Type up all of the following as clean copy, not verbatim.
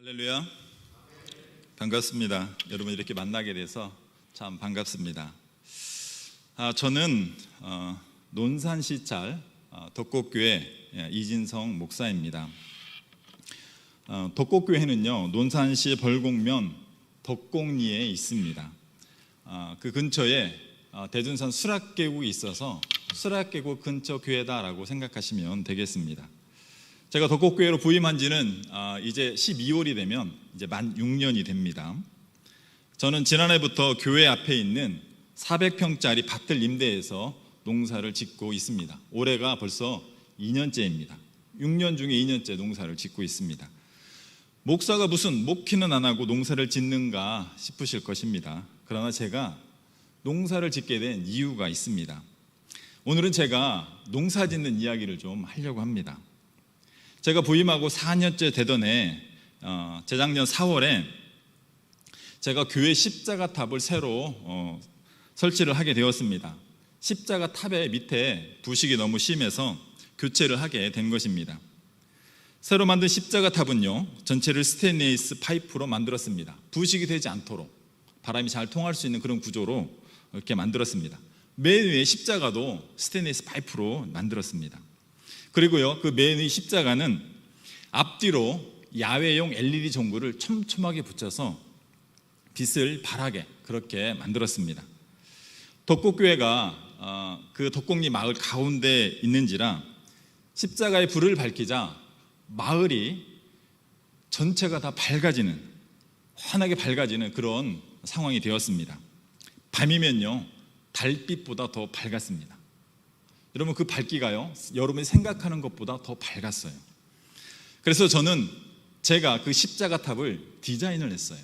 할렐루야, 반갑습니다. 여러분 이렇게 만나게 돼서 참 반갑습니다. 저는 논산시찰 덕곡교회 이진성 목사입니다. 덕곡교회는요, 논산시 벌곡면 덕곡리에 있습니다. 그 근처에 대둔산 수락계곡이 있어서 수락계곡 근처 교회다라고 생각하시면 되겠습니다. 제가 덕곡교회로 부임한 지는 이제 12월이 되면 이제 만 6년이 됩니다. 저는 지난해부터 교회 앞에 있는 400평짜리 밭을 임대해서 농사를 짓고 있습니다. 올해가 벌써 2년째입니다. 6년 중에 2년째 농사를 짓고 있습니다. 목사가 무슨 목회는 안 하고 농사를 짓는가 싶으실 것입니다. 그러나 제가 농사를 짓게 된 이유가 있습니다. 오늘은 제가 농사 짓는 이야기를 좀 하려고 합니다. 제가 부임하고 4년째 되던 해 재작년 4월에 제가 교회 십자가 탑을 새로 설치를 하게 되었습니다. 십자가 탑의 밑에 부식이 너무 심해서 교체를 하게 된 것입니다. 새로 만든 십자가 탑은요, 전체를 스테인리스 파이프로 만들었습니다. 부식이 되지 않도록 바람이 잘 통할 수 있는 그런 구조로 이렇게 만들었습니다. 맨 위에 십자가도 스테인리스 파이프로 만들었습니다. 그리고요, 그 맨 위 십자가는 앞뒤로 야외용 LED 전구를 촘촘하게 붙여서 빛을 발하게 그렇게 만들었습니다. 덕곡교회가 그 덕곡리 마을 가운데 있는지라 십자가의 불을 밝히자 마을이 전체가 다 밝아지는, 환하게 밝아지는 그런 상황이 되었습니다. 밤이면요, 달빛보다 더 밝았습니다. 여러분, 그 밝기가요, 여러분이 생각하는 것보다 더 밝았어요. 그래서 저는 제가 그 십자가 탑을 디자인을 했어요.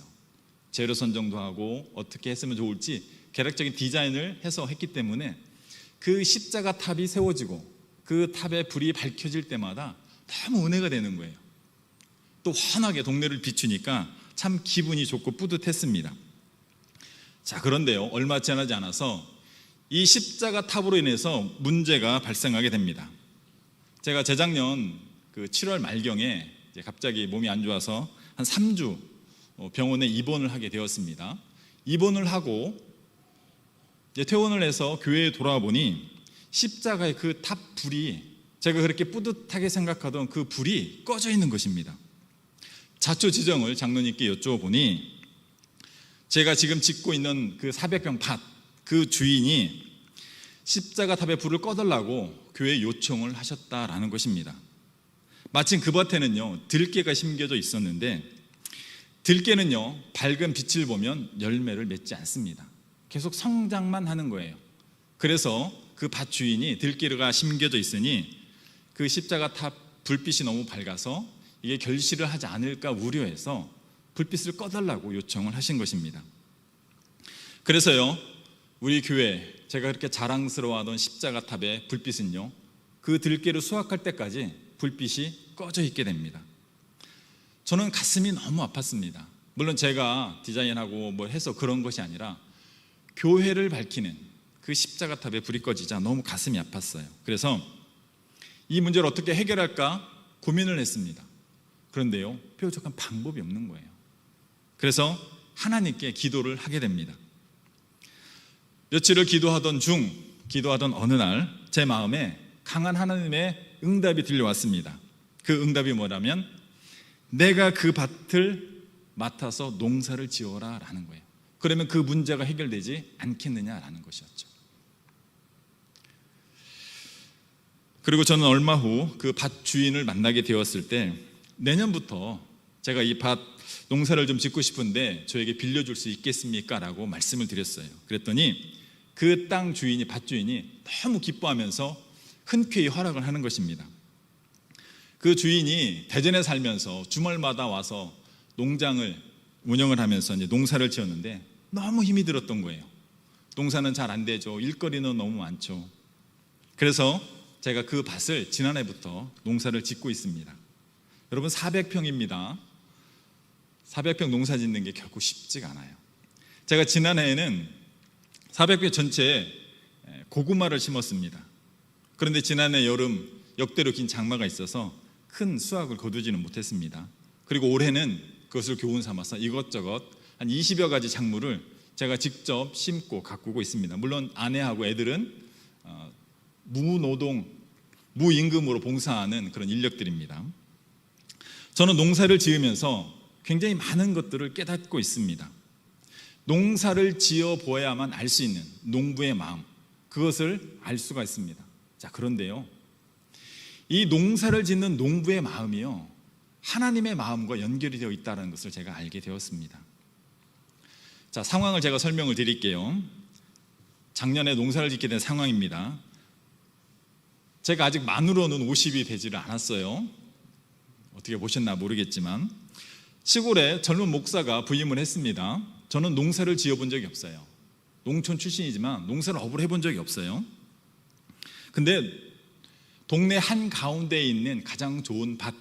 재료 선정도 하고 어떻게 했으면 좋을지 계략적인 디자인을 해서 했기 때문에 그 십자가 탑이 세워지고 그 탑에 불이 밝혀질 때마다 너무 은혜가 되는 거예요. 또 환하게 동네를 비추니까 참 기분이 좋고 뿌듯했습니다. 자, 그런데요, 얼마 지나지 않아서 이 십자가 탑으로 인해서 문제가 발생하게 됩니다. 제가 재작년 그 7월 말경에 갑자기 몸이 안 좋아서 한 3주 병원에 입원을 하게 되었습니다. 입원을 하고 퇴원을 해서 교회에 돌아와 보니 십자가의 그 탑 불이, 제가 그렇게 뿌듯하게 생각하던 그 불이 꺼져 있는 것입니다. 자초지정을 장로님께 여쭤보니 제가 지금 짓고 있는 그 400평 밭, 그 주인이 십자가 탑에 불을 꺼달라고 교회에 요청을 하셨다라는 것입니다. 마침 그 밭에는요, 들깨가 심겨져 있었는데 들깨는요, 밝은 빛을 보면 열매를 맺지 않습니다. 계속 성장만 하는 거예요. 그래서 그 밭 주인이 들깨가 심겨져 있으니 그 십자가 탑 불빛이 너무 밝아서 이게 결실을 하지 않을까 우려해서 불빛을 꺼달라고 요청을 하신 것입니다. 그래서요, 우리 교회, 제가 그렇게 자랑스러워하던 십자가 탑의 불빛은요, 그 들깨를 수확할 때까지 불빛이 꺼져 있게 됩니다. 저는 가슴이 너무 아팠습니다. 물론 제가 디자인하고 뭐 해서 그런 것이 아니라 교회를 밝히는 그 십자가 탑에 불이 꺼지자 너무 가슴이 아팠어요. 그래서 이 문제를 어떻게 해결할까 고민을 했습니다. 그런데요, 뾰족한 방법이 없는 거예요. 그래서 하나님께 기도를 하게 됩니다. 며칠을 기도하던 어느 날 제 마음에 강한 하나님의 응답이 들려왔습니다. 그 응답이 뭐라면 내가 그 밭을 맡아서 농사를 지어라 라는 거예요. 그러면 그 문제가 해결되지 않겠느냐라는 것이었죠. 그리고 저는 얼마 후 그 밭 주인을 만나게 되었을 때 내년부터 제가 이 밭 농사를 좀 짓고 싶은데 저에게 빌려줄 수 있겠습니까? 라고 말씀을 드렸어요. 그랬더니 그 땅 주인이, 밭 주인이 너무 기뻐하면서 흔쾌히 허락을 하는 것입니다. 그 주인이 대전에 살면서 주말마다 와서 농장을 운영을 하면서 이제 농사를 지었는데 너무 힘이 들었던 거예요. 농사는 잘 안 되죠. 일거리는 너무 많죠. 그래서 제가 그 밭을 지난해부터 농사를 짓고 있습니다. 여러분, 400평입니다. 400평 농사 짓는 게 결코 쉽지가 않아요. 제가 지난해에는 400평 전체에 고구마를 심었습니다. 그런데 지난해 여름 역대로 긴 장마가 있어서 큰 수확을 거두지는 못했습니다. 그리고 올해는 그것을 교훈 삼아서 이것저것 한 20여 가지 작물을 제가 직접 심고 가꾸고 있습니다. 물론 아내하고 애들은 무노동, 무임금으로 봉사하는 그런 인력들입니다. 저는 농사를 지으면서 굉장히 많은 것들을 깨닫고 있습니다. 농사를 지어 보아야만 알 수 있는 농부의 마음, 그것을 알 수가 있습니다. 자, 그런데요, 이 농사를 짓는 농부의 마음이요, 하나님의 마음과 연결이 되어 있다는 것을 제가 알게 되었습니다. 자, 상황을 제가 설명을 드릴게요. 작년에 농사를 짓게 된 상황입니다. 제가 아직 만으로는 50이 되지를 않았어요. 어떻게 보셨나 모르겠지만 시골에 젊은 목사가 부임을 했습니다. 저는 농사를 지어본 적이 없어요. 농촌 출신이지만 농사를 업을 해본 적이 없어요. 근데 동네 한가운데에 있는 가장 좋은 밭,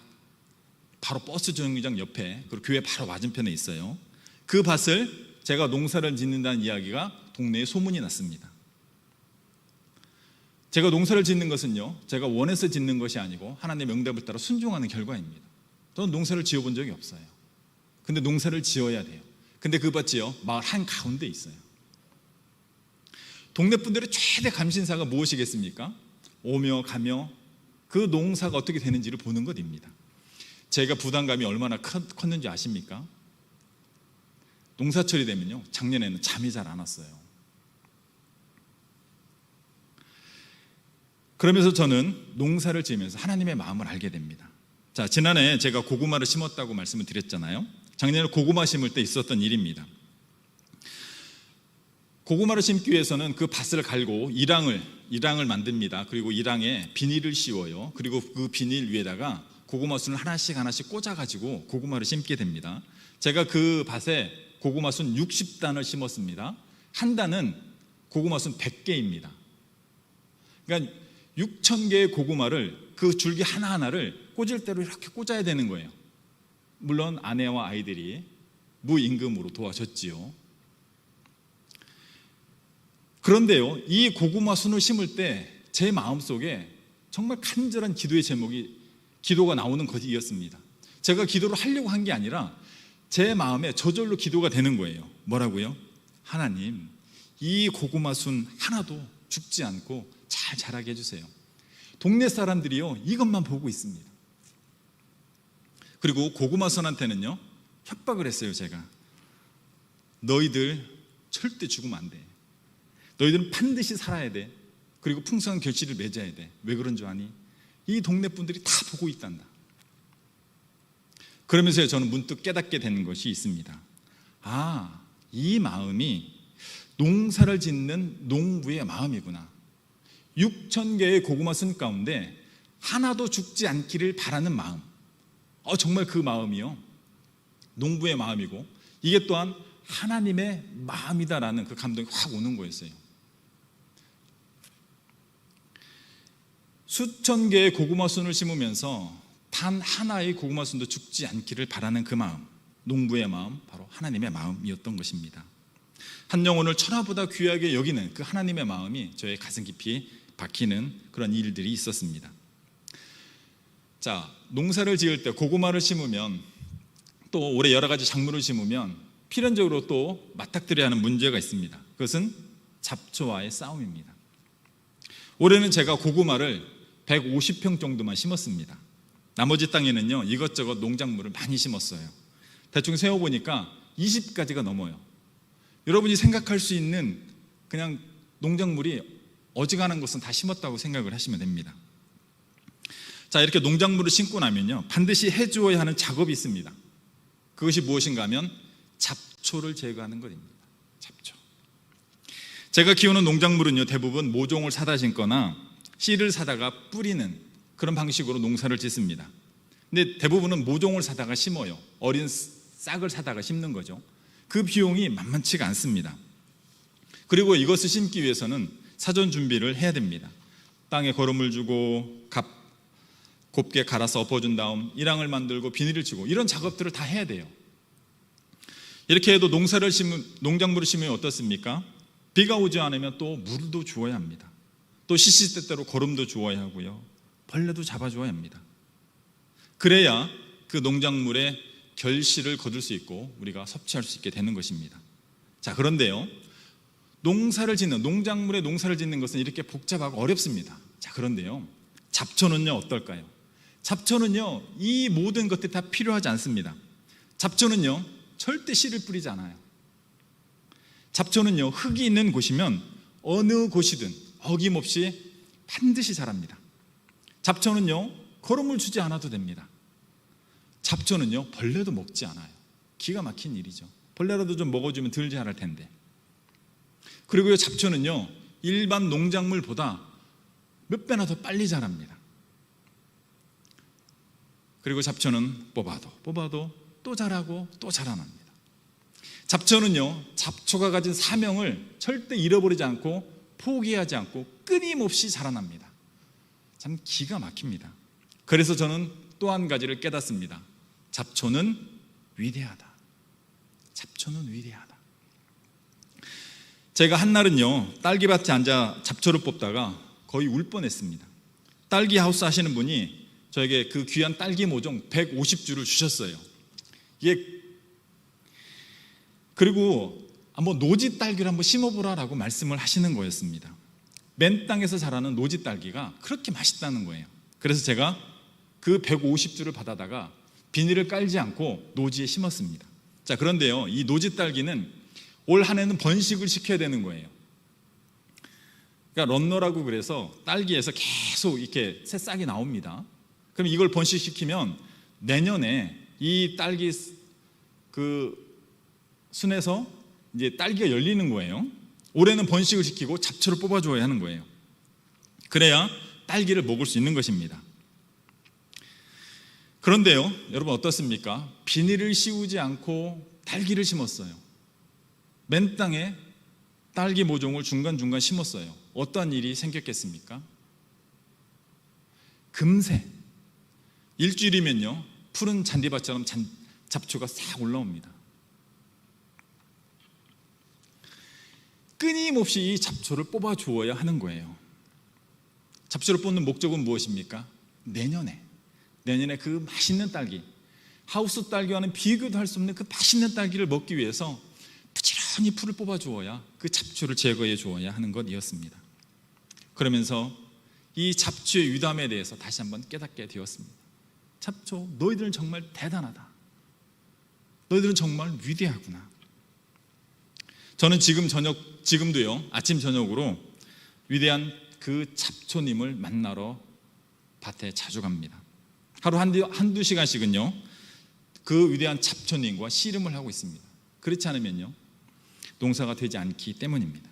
바로 버스 정류장 옆에, 그리고 교회 바로 맞은편에 있어요. 그 밭을 제가 농사를 짓는다는 이야기가 동네에 소문이 났습니다. 제가 농사를 짓는 것은요, 제가 원해서 짓는 것이 아니고 하나님의 응답을 따라 순종하는 결과입니다. 저는 농사를 지어본 적이 없어요. 근데 농사를 지어야 돼요. 근데 그 밭이요, 마을 한가운데 있어요. 동네 분들의 최대 감신사가 무엇이겠습니까? 오며 가며 그 농사가 어떻게 되는지를 보는 것입니다. 제가 부담감이 얼마나 컸는지 아십니까? 농사철이 되면요, 작년에는 잠이 잘 안 왔어요. 그러면서 저는 농사를 지으면서 하나님의 마음을 알게 됩니다. 자, 지난해 제가 고구마를 심었다고 말씀을 드렸잖아요. 작년에 고구마 심을 때 있었던 일입니다. 고구마를 심기 위해서는 그 밭을 갈고 이랑을 만듭니다. 그리고 이랑에 비닐을 씌워요. 그리고 그 비닐 위에다가 고구마 순을 하나씩 꽂아가지고 고구마를 심게 됩니다. 제가 그 밭에 고구마 순 60단을 심었습니다. 한 단은 고구마 순 100개입니다. 그러니까 6,000개의 고구마를 그 줄기 하나하나를 꽂을 대로 이렇게 꽂아야 되는 거예요. 물론 아내와 아이들이 무임금으로 도와줬지요. 그런데요, 이 고구마 순을 심을 때 제 마음속에 정말 간절한 기도의 제목이, 기도가 나오는 것이었습니다. 제가 기도를 하려고 한 게 아니라 제 마음에 저절로 기도가 되는 거예요. 뭐라고요? 하나님, 이 고구마 순 하나도 죽지 않고 잘 자라게 해주세요. 동네 사람들이요, 이것만 보고 있습니다. 그리고 고구마 순한테는요, 협박을 했어요. 제가, 너희들 절대 죽으면 안 돼. 너희들은 반드시 살아야 돼. 그리고 풍성한 결실을 맺어야 돼. 왜 그런 줄 아니? 이 동네 분들이 다 보고 있단다. 그러면서 저는 문득 깨닫게 되는 것이 있습니다. 아, 이 마음이 농사를 짓는 농부의 마음이구나. 6,000개의 고구마 순 가운데 하나도 죽지 않기를 바라는 마음, 정말 그 마음이요, 농부의 마음이고, 이게 또한 하나님의 마음이다라는 그 감동이 확 오는 거였어요. 수천 개의 고구마 순을 심으면서 단 하나의 고구마 순도 죽지 않기를 바라는 그 마음, 농부의 마음, 바로 하나님의 마음이었던 것입니다. 한 영혼을 천하보다 귀하게 여기는 그 하나님의 마음이 저의 가슴 깊이 박히는 그런 일들이 있었습니다. 자, 농사를 지을 때 고구마를 심으면, 또 올해 여러 가지 작물을 심으면 필연적으로 또 맞닥뜨려야 하는 문제가 있습니다. 그것은 잡초와의 싸움입니다. 올해는 제가 고구마를 150평 정도만 심었습니다. 나머지 땅에는요, 이것저것 농작물을 많이 심었어요. 대충 세어보니까 20가지가 넘어요. 여러분이 생각할 수 있는 그냥 농작물이 어지간한 것은 다 심었다고 생각을 하시면 됩니다. 자, 이렇게 농작물을 심고 나면요, 반드시 해주어야 하는 작업이 있습니다. 그것이 무엇인가 하면 잡초를 제거하는 것입니다. 잡초. 제가 키우는 농작물은요, 대부분 모종을 사다 심거나 씨를 사다가 뿌리는 그런 방식으로 농사를 짓습니다. 근데 대부분은 모종을 사다가 심어요. 어린 싹을 사다가 심는 거죠. 그 비용이 만만치가 않습니다. 그리고 이것을 심기 위해서는 사전 준비를 해야 됩니다. 땅에 거름을 주고 곱게 갈아서 엎어준 다음 이랑을 만들고 비닐을 치고, 이런 작업들을 다 해야 돼요. 이렇게 해도 농작물을 심으면 어떻습니까? 비가 오지 않으면 또 물도 주어야 합니다. 또 시시때때로 거름도 주어야 하고요, 벌레도 잡아주어야 합니다. 그래야 그 농작물의 결실을 거둘 수 있고 우리가 섭취할 수 있게 되는 것입니다. 자, 그런데요, 농작물의 농사를 짓는 것은 이렇게 복잡하고 어렵습니다. 자, 그런데요, 잡초는요 어떨까요? 잡초는요 이 모든 것들이 다 필요하지 않습니다. 잡초는요 절대 씨를 뿌리지 않아요. 잡초는요 흙이 있는 곳이면 어느 곳이든 어김없이 반드시 자랍니다. 잡초는요 거름을 주지 않아도 됩니다. 잡초는요 벌레도 먹지 않아요. 기가 막힌 일이죠. 벌레라도 좀 먹어주면 덜 자랄 텐데. 그리고요 잡초는요 일반 농작물보다 몇 배나 더 빨리 자랍니다. 그리고 잡초는 뽑아도 또 자라고 또 자라납니다. 잡초는요 잡초가 가진 사명을 절대 잃어버리지 않고 포기하지 않고 끊임없이 자라납니다. 참 기가 막힙니다. 그래서 저는 또 한 가지를 깨닫습니다. 잡초는 위대하다. 잡초는 위대하다. 제가 한날은요 딸기밭에 앉아 잡초를 뽑다가 거의 울 뻔했습니다. 딸기 하우스 하시는 분이 저에게 그 귀한 딸기 모종 150주를 주셨어요. 그리고 한번 노지 딸기를 한번 심어보라라고 말씀을 하시는 거였습니다. 맨 땅에서 자라는 노지 딸기가 그렇게 맛있다는 거예요. 그래서 제가 그 150주를 받아다가 비닐을 깔지 않고 노지에 심었습니다. 자, 그런데요 이 노지 딸기는 올 한 해는 번식을 시켜야 되는 거예요. 그러니까 런너라고 그래서 딸기에서 계속 이렇게 새싹이 나옵니다. 그럼 이걸 번식시키면 내년에 이 딸기 그 순에서 이제 딸기가 열리는 거예요. 올해는 번식을 시키고 잡초를 뽑아줘야 하는 거예요. 그래야 딸기를 먹을 수 있는 것입니다. 그런데요 여러분 어떻습니까? 비닐을 씌우지 않고 딸기를 심었어요. 맨 땅에 딸기 모종을 중간중간 심었어요. 어떠한 일이 생겼겠습니까? 금세 일주일이면요 푸른 잔디밭처럼 잡초가 싹 올라옵니다. 끊임없이 이 잡초를 뽑아 주어야 하는 거예요. 잡초를 뽑는 목적은 무엇입니까? 내년에 그 맛있는 딸기, 하우스 딸기와는 비교도 할 수 없는 그 맛있는 딸기를 먹기 위해서 부지런히 풀을 뽑아 주어야 그 잡초를 제거해 주어야 하는 것이었습니다. 그러면서 이 잡초의 위담에 대해서 다시 한번 깨닫게 되었습니다. 잡초, 너희들은 정말 대단하다. 너희들은 정말 위대하구나. 저는 지금도요 아침 저녁으로 위대한 그 잡초님을 만나러 밭에 자주 갑니다. 하루 한두 시간씩은요 그 위대한 잡초님과 씨름을 하고 있습니다. 그렇지 않으면요 농사가 되지 않기 때문입니다.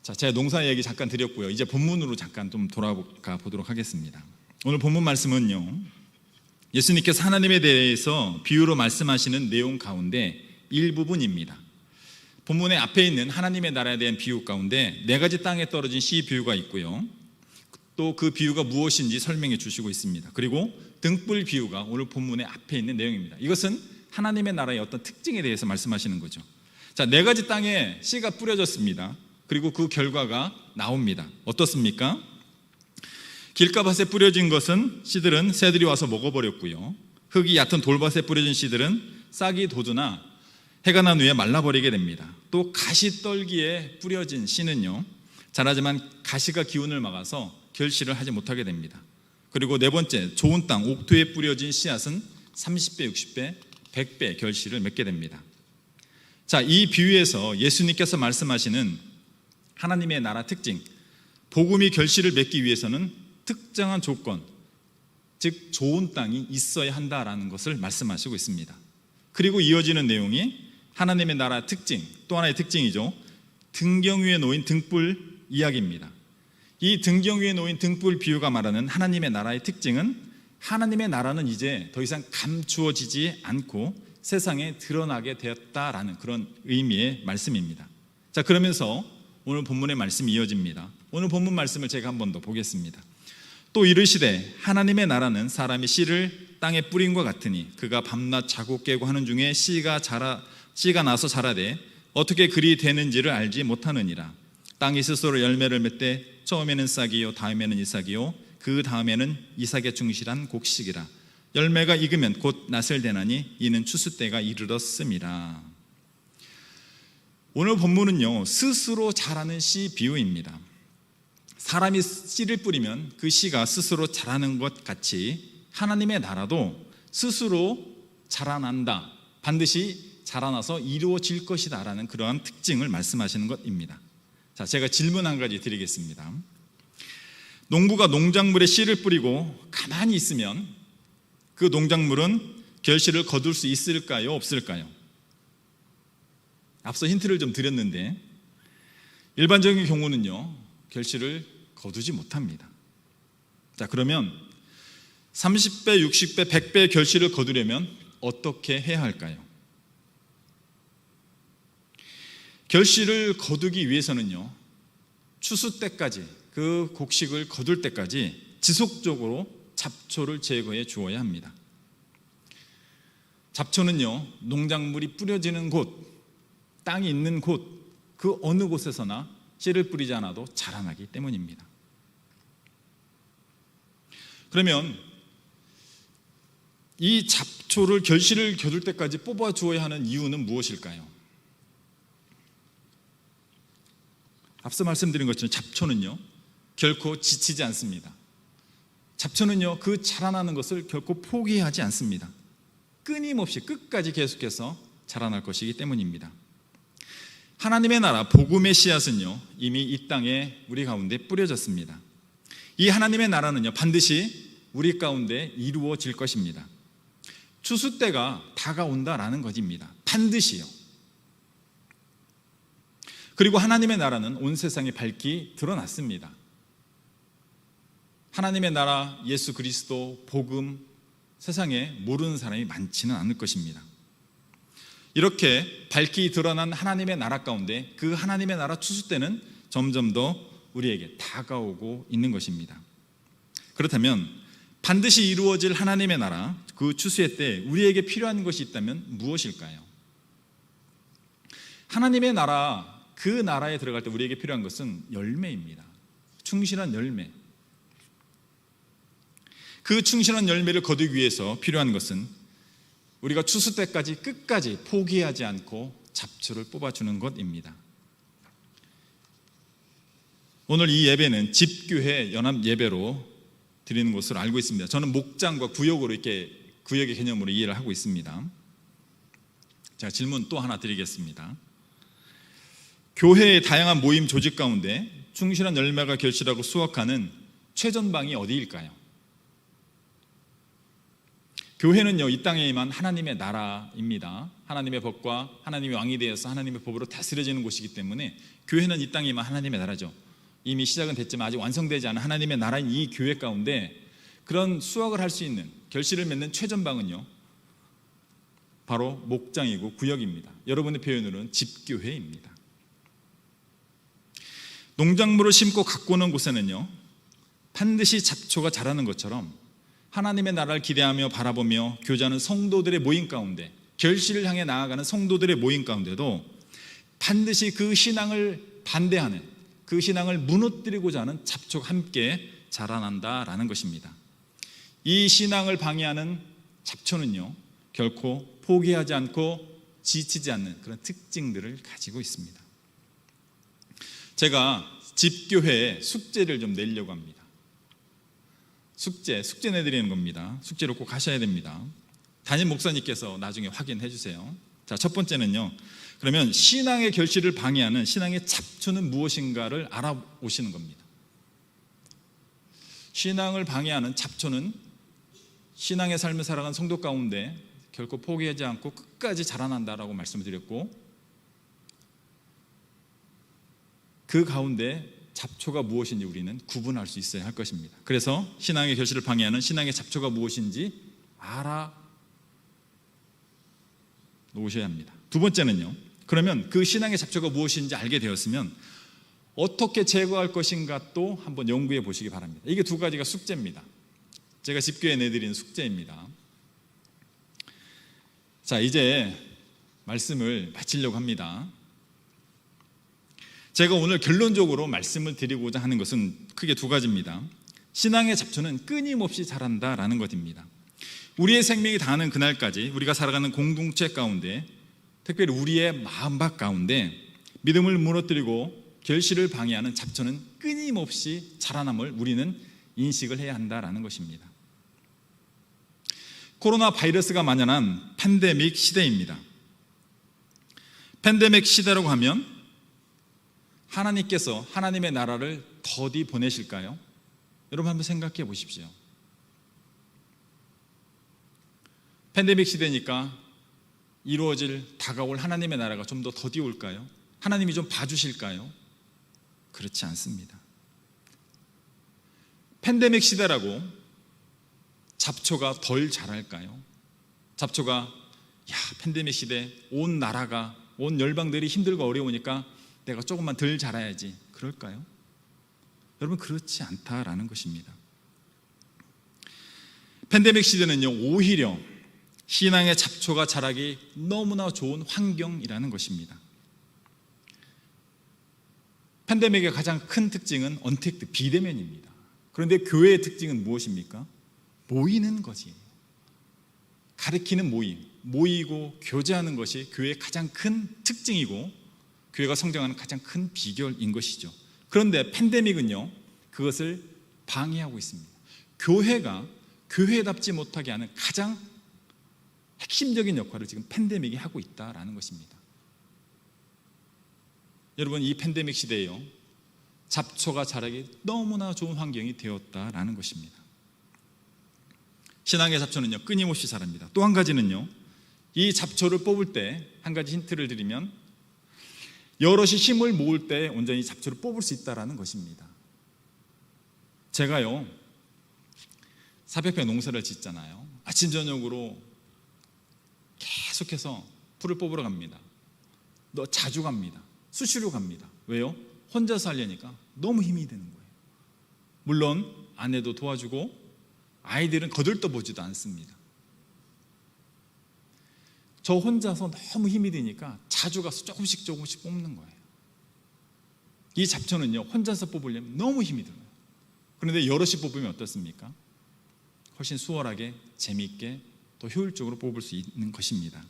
자, 제가 농사 얘기 잠깐 드렸고요. 이제 본문으로 잠깐 좀 돌아가 보도록 하겠습니다. 오늘 본문 말씀은요 예수님께서 하나님에 대해서 비유로 말씀하시는 내용 가운데 일부분입니다. 본문의 앞에 있는 하나님의 나라에 대한 비유 가운데 4가지 땅에 떨어진 씨 비유가 있고요. 또 그 비유가 무엇인지 설명해 주시고 있습니다. 그리고 등불 비유가 오늘 본문의 앞에 있는 내용입니다. 이것은 하나님의 나라의 어떤 특징에 대해서 말씀하시는 거죠. 자, 4가지 땅에 씨가 뿌려졌습니다. 그리고 그 결과가 나옵니다. 어떻습니까? 길가밭에 뿌려진 것은 씨들은 새들이 와서 먹어버렸고요. 흙이 얕은 돌밭에 뿌려진 씨들은 싹이 돋으나 해가 난 후에 말라버리게 됩니다. 또 가시떨기에 뿌려진 씨는요 자라지만 가시가 기운을 막아서 결실을 하지 못하게 됩니다. 그리고 4번째, 좋은 땅 옥토에 뿌려진 씨앗은 30배, 60배, 100배 결실을 맺게 됩니다. 자, 이 비유에서 예수님께서 말씀하시는 하나님의 나라 특징, 복음이 결실을 맺기 위해서는 특정한 조건, 즉 좋은 땅이 있어야 한다라는 것을 말씀하시고 있습니다. 그리고 이어지는 내용이 하나님의 나라 특징, 또 하나의 특징이죠. 등경 위에 놓인 등불 이야기입니다. 이 등경 위에 놓인 등불 비유가 말하는 하나님의 나라의 특징은 하나님의 나라는 이제 더 이상 감추어지지 않고 세상에 드러나게 되었다라는 그런 의미의 말씀입니다. 자, 그러면서 오늘 본문의 말씀이 이어집니다. 오늘 본문 말씀을 제가 한 번 더 보겠습니다. 또 이르시되 하나님의 나라는 사람이 씨를 땅에 뿌린과 같으니 그가 밤낮 자고 깨고 하는 중에 씨가 나서 자라되 어떻게 그리 되는지를 알지 못하느니라. 땅이 스스로 열매를 맺되 처음에는 싹이요 다음에는 이삭이요 그 다음에는 이삭에 충실한 곡식이라. 열매가 익으면 곧 낫을 대나니 이는 추수 때가 이르렀음이라. 오늘 본문은요, 스스로 자라는 씨 비유입니다. 사람이 씨를 뿌리면 그 씨가 스스로 자라는 것 같이 하나님의 나라도 스스로 자라난다, 반드시 자라나서 이루어질 것이다 라는 그러한 특징을 말씀하시는 것입니다. 자, 제가 질문 한 가지 드리겠습니다. 농부가 농작물에 씨를 뿌리고 가만히 있으면 그 농작물은 결실을 거둘 수 있을까요? 없을까요? 앞서 힌트를 좀 드렸는데 일반적인 경우는요, 결실을 거두지 못합니다. 자, 그러면 30배, 60배, 100배의 결실을 거두려면 어떻게 해야 할까요? 결실을 거두기 위해서는요, 추수 때까지, 그 곡식을 거둘 때까지 지속적으로 잡초를 제거해 주어야 합니다. 잡초는요, 농작물이 뿌려지는 곳, 땅이 있는 곳, 그 어느 곳에서나 씨를 뿌리지 않아도 자라나기 때문입니다. 그러면 이 잡초를, 결실을 거둘 때까지 뽑아 주어야 하는 이유는 무엇일까요? 앞서 말씀드린 것처럼 잡초는요, 결코 지치지 않습니다. 잡초는요, 그 자라나는 것을 결코 포기하지 않습니다. 끊임없이 끝까지 계속해서 자라날 것이기 때문입니다. 하나님의 나라, 복음의 씨앗은요, 이미 이 땅에 우리 가운데 뿌려졌습니다. 이 하나님의 나라는요, 반드시 우리 가운데 이루어질 것입니다. 추수 때가 다가온다라는 것입니다. 반드시요. 그리고 하나님의 나라는 온 세상에 밝히 드러났습니다. 하나님의 나라, 예수 그리스도, 복음, 세상에 모르는 사람이 많지는 않을 것입니다. 이렇게 밝히 드러난 하나님의 나라 가운데 그 하나님의 나라 추수 때는 점점 더 우리에게 다가오고 있는 것입니다. 그렇다면 반드시 이루어질 하나님의 나라, 그 추수의 때 우리에게 필요한 것이 있다면 무엇일까요? 하나님의 나라, 그 나라에 들어갈 때 우리에게 필요한 것은 열매입니다. 충실한 열매. 그 충실한 열매를 거두기 위해서 필요한 것은 우리가 추수 때까지 끝까지 포기하지 않고 잡초를 뽑아주는 것입니다. 오늘 이 예배는 집교회 연합 예배로 드리는 것으로 알고 있습니다. 저는 목장과 구역으로 이렇게 구역의 개념으로 이해를 하고 있습니다. 자, 질문 또 하나 드리겠습니다. 교회의 다양한 모임 조직 가운데 충실한 열매가 결실하고 수확하는 최전방이 어디일까요? 교회는요, 이 땅에 임한 하나님의 나라입니다. 하나님의 법과 하나님의 왕이 되어서 하나님의 법으로 다스려지는 곳이기 때문에 교회는 이 땅에 임한 하나님의 나라죠. 이미 시작은 됐지만 아직 완성되지 않은 하나님의 나라인 이 교회 가운데 그런 수확을 할 수 있는, 결실을 맺는 최전방은요, 바로 목장이고 구역입니다. 여러분의 표현으로는 집교회입니다. 농작물을 심고 가꾸는 곳에는요, 반드시 잡초가 자라는 것처럼 하나님의 나라를 기대하며 바라보며 교제하는 성도들의 모임 가운데, 결실을 향해 나아가는 성도들의 모임 가운데도 반드시 그 신앙을 반대하는, 그 신앙을 무너뜨리고자 하는 잡초가 함께 자라난다라는 것입니다. 이 신앙을 방해하는 잡초는요, 결코 포기하지 않고 지치지 않는 그런 특징들을 가지고 있습니다. 제가 집교회에 숙제를 좀 내려고 합니다. 숙제 내드리는 겁니다. 숙제로 꼭 하셔야 됩니다. 담임 목사님께서 나중에 확인해 주세요. 자, 첫 번째는요, 그러면 신앙의 결실을 방해하는 신앙의 잡초는 무엇인가를 알아보시는 겁니다. 신앙을 방해하는 잡초는 신앙의 삶을 살아가는 성도 가운데 결코 포기하지 않고 끝까지 자라난다라고 말씀을 드렸고, 그 가운데 잡초가 무엇인지 우리는 구분할 수 있어야 할 것입니다. 그래서 신앙의 결실을 방해하는 신앙의 잡초가 무엇인지 알아 놓으셔야 합니다. 두 번째는요, 그러면 그 신앙의 잡초가 무엇인지 알게 되었으면 어떻게 제거할 것인가 또 한번 연구해 보시기 바랍니다. 이게 두 가지가 숙제입니다. 제가 집교에 내드리는 숙제입니다. 자, 이제 말씀을 마치려고 합니다. 제가 오늘 결론적으로 말씀을 드리고자 하는 것은 크게 두 가지입니다. 신앙의 잡초는 끊임없이 자란다라는 것입니다. 우리의 생명이 다하는 그날까지 우리가 살아가는 공동체 가운데, 특별히 우리의 마음밭 가운데 믿음을 무너뜨리고 결실을 방해하는 잡초는 끊임없이 자라남을 우리는 인식을 해야 한다라는 것입니다. 코로나 바이러스가 만연한 팬데믹 시대입니다. 팬데믹 시대라고 하면 하나님께서 하나님의 나라를 더디 보내실까요? 여러분 한번 생각해 보십시오. 팬데믹 시대니까 다가올 하나님의 나라가 좀 더 더디 올까요? 하나님이 좀 봐주실까요? 그렇지 않습니다. 팬데믹 시대라고 잡초가 덜 자랄까요? 잡초가 팬데믹 시대 온 나라가, 온 열방들이 힘들고 어려우니까 내가 조금만 덜 자라야지, 그럴까요? 여러분, 그렇지 않다라는 것입니다. 팬데믹 시대는요, 오히려 신앙의 잡초가 자라기 너무나 좋은 환경이라는 것입니다. 팬데믹의 가장 큰 특징은 언택트, 비대면입니다. 그런데 교회의 특징은 무엇입니까? 모이는 것이에요. 가르치는 모임, 모이고 교제하는 것이 교회의 가장 큰 특징이고 교회가 성장하는 가장 큰 비결인 것이죠. 그런데 팬데믹은요, 그것을 방해하고 있습니다. 교회가 교회답지 못하게 하는 가장 핵심적인 역할을 지금 팬데믹이 하고 있다라는 것입니다. 여러분, 이 팬데믹 시대에요, 잡초가 자라기 너무나 좋은 환경이 되었다라는 것입니다. 신앙의 잡초는요, 끊임없이 자랍니다. 또 한 가지는요, 이 잡초를 뽑을 때 한 가지 힌트를 드리면, 여럿이 힘을 모을 때 온전히 잡초를 뽑을 수 있다라는 것입니다. 제가요, 사백배 농사를 짓잖아요. 아침 저녁으로 계속해서 풀을 뽑으러 갑니다. 자주 갑니다. 수시로 갑니다. 왜요? 혼자서 하려니까 너무 힘이 드는 거예요. 물론 아내도 도와주고 아이들은 거들떠보지도 않습니다. 저 혼자서 너무 힘이 드니까 자주 가서 조금씩 뽑는 거예요. 이 잡초는요, 혼자서 뽑으려면 너무 힘이 들어요. 그런데 여럿이 뽑으면 어떻습니까? 훨씬 수월하게, 재미있게, 또 효율적으로 뽑을 수 있는 것입니다.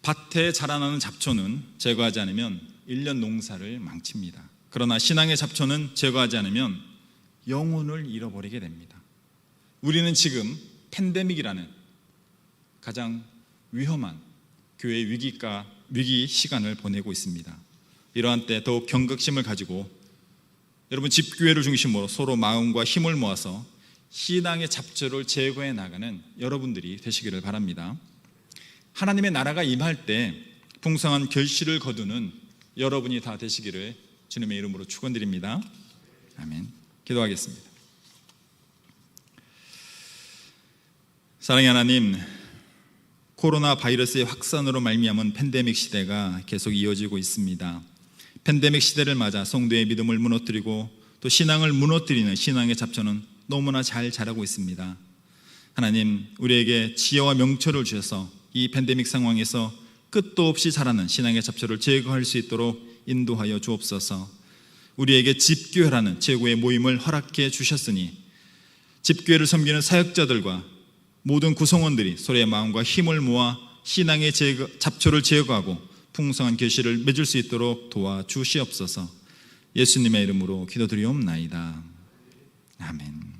밭에 자라나는 잡초는 제거하지 않으면 1년 농사를 망칩니다. 그러나 신앙의 잡초는 제거하지 않으면 영혼을 잃어버리게 됩니다. 우리는 지금 팬데믹이라는 가장 위험한 교회의 위기 시간을 보내고 있습니다. 이러한 때 더욱 경각심을 가지고 여러분, 집교회를 중심으로 서로 마음과 힘을 모아서 신앙의 잡초를 제거해 나가는 여러분들이 되시기를 바랍니다. 하나님의 나라가 임할 때 풍성한 결실을 거두는 여러분이 다 되시기를 주님의 이름으로 축원드립니다. 아멘. 기도하겠습니다. 사랑의 하나님, 코로나 바이러스의 확산으로 말미암은 팬데믹 시대가 계속 이어지고 있습니다. 팬데믹 시대를 맞아 성도의 믿음을 무너뜨리고 또 신앙을 무너뜨리는 신앙의 잡초는 너무나 잘 자라고 있습니다. 하나님, 우리에게 지혜와 명철을 주셔서 이 팬데믹 상황에서 끝도 없이 자라는 신앙의 잡초를 제거할 수 있도록 인도하여 주옵소서. 우리에게 집교회라는 최고의 모임을 허락해 주셨으니 집교회를 섬기는 사역자들과 모든 구성원들이 서로의 마음과 힘을 모아 신앙의 잡초를 제거하고 풍성한 결실을 맺을 수 있도록 도와주시옵소서. 예수님의 이름으로 기도드리옵나이다. 아멘.